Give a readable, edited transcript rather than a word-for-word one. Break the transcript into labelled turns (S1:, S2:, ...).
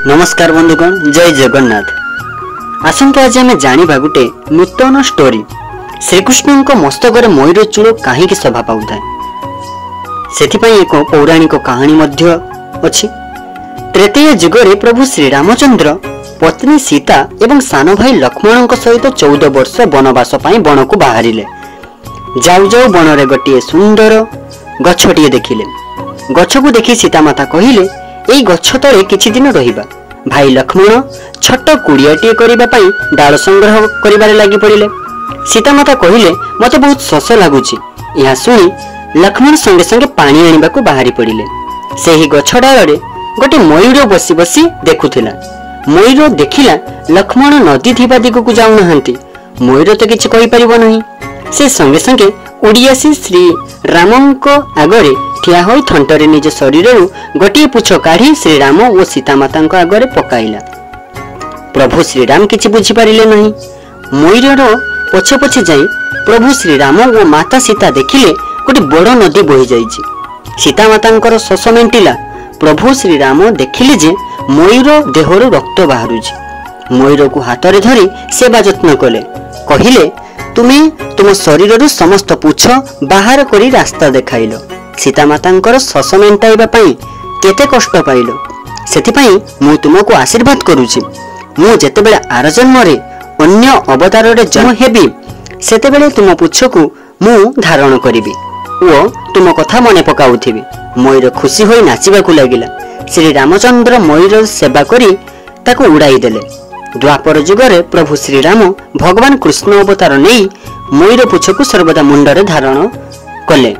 S1: नमस्कार बंधुगण, जय जगन्नाथ। आसंतु आज आम जाना गोटे नूतन स्टोरी। श्रीकृष्ण मस्तक मयूर चूल कहीं शोभा पाऊ से एक पौराणिक कहानी अच्छी। त्रेतीय जुगरे प्रभु श्रीरामचंद्र पत्नी सीता एवं सान भाई लक्ष्मण सहित 14 वर्ष वनवास बन को बाहर। जाऊ जाऊ बन में गोटे सुंदर गछटे देखिले। गछ को देखि सीतामाता कहले, एई गछ तले किछि दिन रहिबा। भाई लक्ष्मण छोट कुड़ियाटीए करबा पई डाल संग्रह करिबारे लागि पड़िले। सीतामाता कहले, मते बहुत शोष लागुछि। यह सुनी लक्ष्मण संगे संगे पानी आनिबा को बाहरी पड़िले। सेही गछ डालरे गोटे मयूर बसी बसी देखुथिला। मयूर देखिला लक्ष्मण नदी थिबा दिग को जाउ नहंती। मयूर तो किछि कहि परिबो नहीं। से संगे संगे उड़ी आसी श्री रामंको आगरे ठिया होई थंटरे निज शरीर गोटे पुछ काढ़ी श्रीराम और सीतामाता आगरे पकाइला। प्रभु श्रीराम किछि बुझी पारिले नहीं। मयूर पछे पछे जाई प्रभु श्रीराम और माता सीता देखिले गोटे बड़ नदी बही जाइछि। सीतामाता शोष मेंटिला। प्रभु श्रीराम देखिले जे मयूर देहरु रक्त बाहरुछि। मयूर को हाथ रे धरी सेवा जत्न कले। कहिले, तुमे तुम शरीर समस्त पुछ बाहर करी रास्ता देखाइल। सीतामाता शोष मेंटाइबा पई केते कष्ट पाइल। सेथिपई मु तुमको आशीर्वाद करूछि। मु जेतेबेले आर जन्म रे अन्य अवतार रे जन्म हेबी, सेतेबेले तुम पुछ को मु धारण करिबी ओ तुम कथा मने पकाउथिबी। मयूर खुशी होई नाचिबाकू लागिला। श्री रामचंद्र मयूर सेवा करी ताको उड़ाई देले। द्वापर जुगरे प्रभु श्रीराम भगवान कृष्ण अवतार नहीं मयूर पुछ को सर्वदा मुंडरे धारण कले।